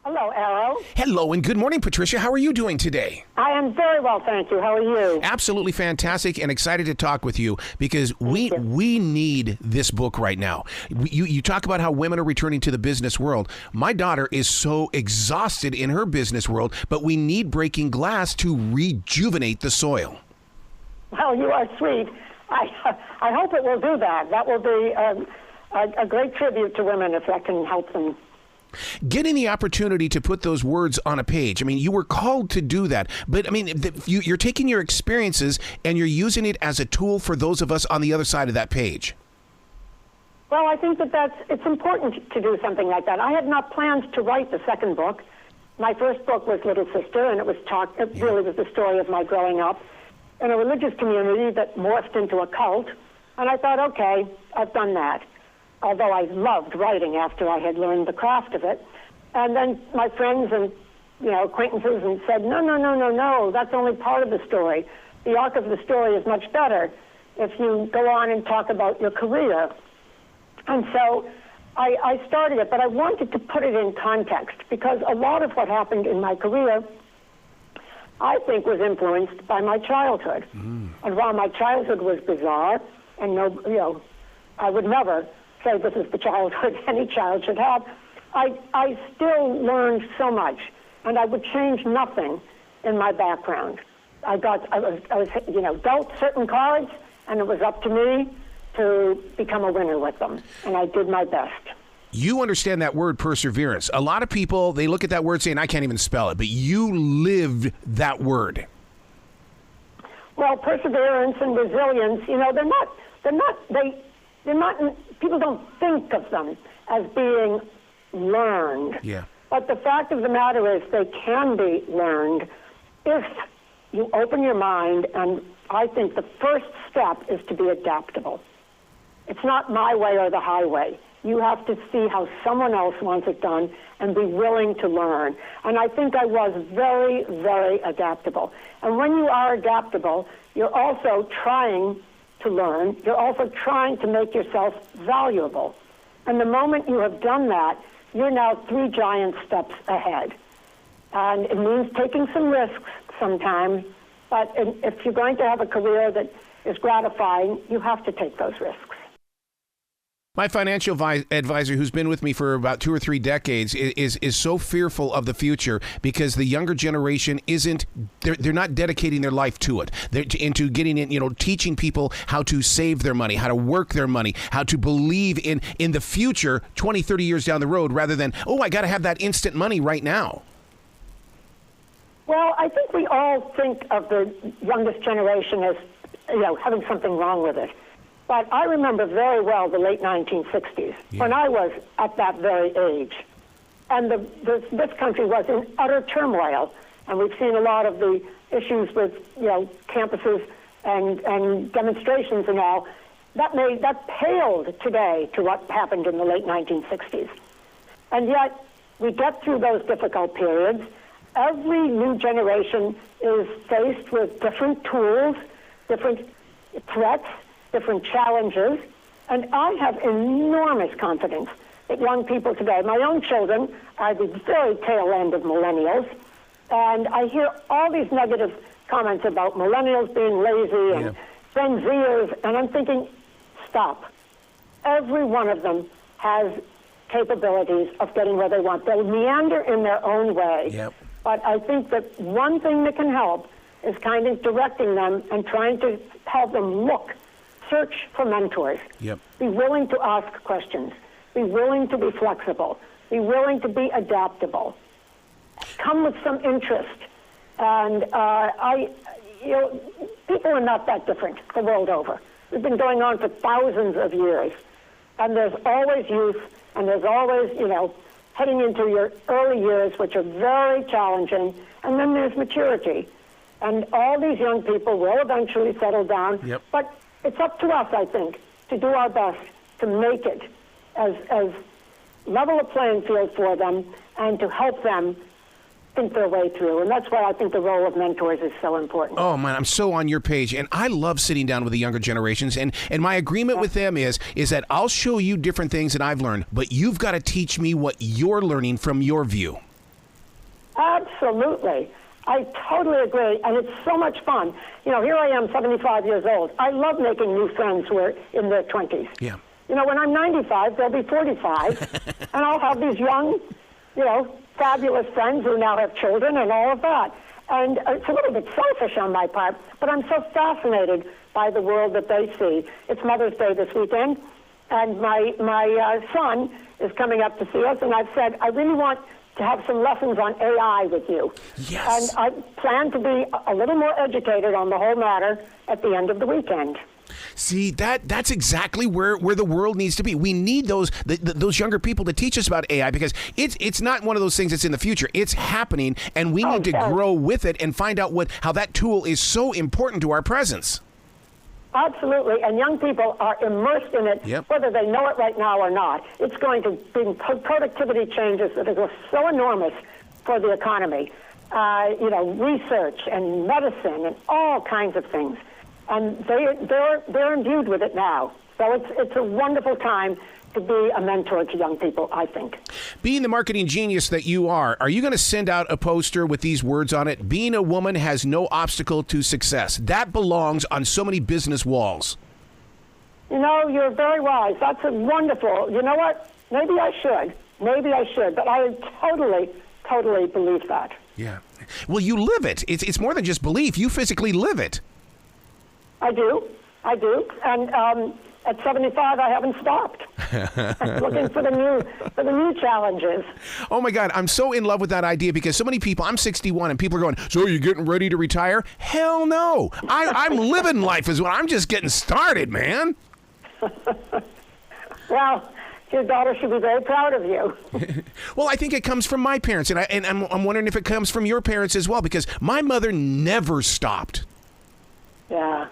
Hello, Arrow. Hello and good morning, Patricia. How are you doing today? I am very well, thank you. How are you? Absolutely fantastic and excited to talk with you because we need this book right now. You talk about how women are returning to the business world. My daughter is so exhausted in her business world, but we need Breaking Glass to rejuvenate the soil. Well, you are sweet. I hope it will do that. That will be a great tribute to women if that can help them. Getting the opportunity to put those words on a page. I mean, you were called to do that. But, I mean, you're taking your experiences and you're using it as a tool for those of us on the other side of that page. Well, I think it's important to do something like that. I had not planned to write the second book. My first book was Little Sister, and it really was the story of my growing up in a religious community that morphed into a cult. And I thought, okay, I've done that. Although I loved writing after I had learned the craft of it. And then my friends and acquaintances and said, no, that's only part of the story. The arc of the story is much better if you go on and talk about your career. And so I started it, but I wanted to put it in context because a lot of what happened in my career, I think, was influenced by my childhood. And while my childhood was bizarre, and I would never say this is the childhood any child should have, I still learned so much, and I would change nothing in my background. I was dealt certain cards, and it was up to me to become a winner with them, and I did my best. You understand that word perseverance. A lot of people, they look at that word saying, I can't even spell it, but you lived that word. Well, perseverance and resilience, people don't think of them as being learned. Yeah. But the fact of the matter is they can be learned if you open your mind, and I think the first step is to be adaptable. It's not my way or the highway. You have to see how someone else wants it done and be willing to learn. And I think I was very, very adaptable. And when you are adaptable, you're also trying to learn. You're also trying to make yourself valuable. And the moment you have done that, you're now 3 giant steps ahead. And it means taking some risks sometimes, but if you're going to have a career that is gratifying, you have to take those risks. My financial advisor, who's been with me for about 2 or 3 decades, is so fearful of the future because the younger generation they're not dedicating their life to it. They're into getting in, teaching people how to save their money, how to work their money, how to believe in the future 20, 30 years down the road rather than, I got to have that instant money right now. Well, I think we all think of the youngest generation as, having something wrong with it. But I remember very well the late 1960s, when I was at that very age. And this country was in utter turmoil. And we've seen a lot of the issues with, campuses and demonstrations and all. That paled today to what happened in the late 1960s. And yet, we get through those difficult periods. Every new generation is faced with different tools, different threats, different challenges, and I have enormous confidence that young people today, my own children are the very tail end of millennials, and I hear all these negative comments about millennials being lazy and Gen Zers, and I'm thinking, stop. Every one of them has capabilities of getting where they want. They'll meander in their own way, but I think that one thing that can help is kind of directing them and trying to help them search for mentors. Be willing to ask questions. Be willing to be flexible. Be willing to be adaptable. Come with some interest. And people are not that different the world over. It's been going on for thousands of years. And there's always youth, and there's always, heading into your early years, which are very challenging, and then there's maturity. And all these young people will eventually settle down. But it's up to us, I think, to do our best to make it as level a playing field for them and to help them think their way through. And that's why I think the role of mentors is so important. Oh, man, I'm so on your page. And I love sitting down with the younger generations. And my agreement with them is that I'll show you different things that I've learned, but you've got to teach me what you're learning from your view. Absolutely. I totally agree, and it's so much fun. You know, here I am, 75 years old. I love making new friends who are in their 20s. Yeah. You know, when I'm 95, they'll be 45, and I'll have these young, you know, fabulous friends who now have children and all of that. And it's a little bit selfish on my part, but I'm so fascinated by the world that they see. It's Mother's Day this weekend, and my son is coming up to see us, and I've said, I really want to have some lessons on AI with you. Yes. And I plan to be a little more educated on the whole matter at the end of the weekend. See, that's exactly where the world needs to be. We need those younger people to teach us about AI, because it's not one of those things that's in the future. It's happening, and we need to grow with it and find out how that tool is so important to our presence. Absolutely, and young people are immersed in it, whether they know it right now or not. It's going to bring productivity changes that are so enormous for the economy. You know, research and medicine and all kinds of things. And they're imbued with it now. So it's a wonderful time to be a mentor to young people, I think. Being the marketing genius that you are you going to send out a poster with these words on it? Being a woman has no obstacle to success. That belongs on so many business walls. You know, you're very wise. That's a wonderful. You know what? Maybe I should. But I totally believe that. Yeah. Well, you live it. It's more than just belief. You physically live it. I do. And at 75, I haven't stopped. I'm looking for the new challenges. Oh my God, I'm so in love with that idea, because so many people, I'm 61, and people are going, so are you getting ready to retire? Hell no. I'm living life as well. I'm just getting started, man. Well, your daughter should be very proud of you. Well, I think it comes from my parents, and I'm wondering if it comes from your parents as well, because my mother never stopped. Yeah,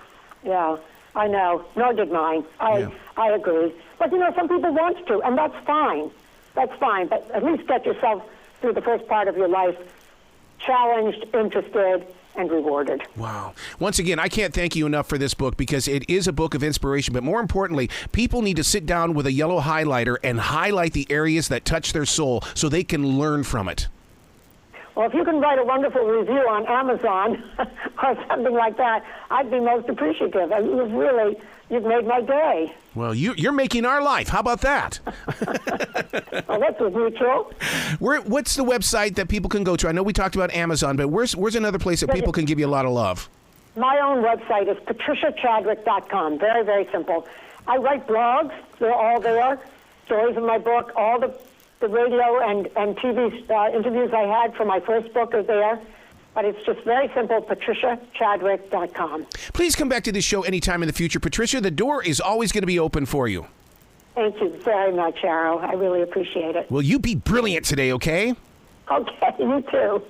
I know. Nor did mine. I agree. But, you know, some people want to, and that's fine. But at least get yourself through the first part of your life challenged, interested, and rewarded. Wow. Once again, I can't thank you enough for this book, because it is a book of inspiration. But more importantly, people need to sit down with a yellow highlighter and highlight the areas that touch their soul so they can learn from it. Well, if you can write a wonderful review on Amazon or something like that, I'd be most appreciative. You've made my day. Well, you're making our life. How about that? Well, that's mutual. What's the website that people can go to? I know we talked about Amazon, but where's another place that people can give you a lot of love? My own website is patriciachadwick.com. Very, very simple. I write blogs. They're all there. Stories in my book, all the radio and TV interviews I had for my first book are there. But it's just very simple, patriciachadwick.com. Please come back to this show anytime in the future, Patricia. The door is always going to be open for you. Thank you very much, Arrow. I really appreciate it. Will you be brilliant today, okay? Okay, you too.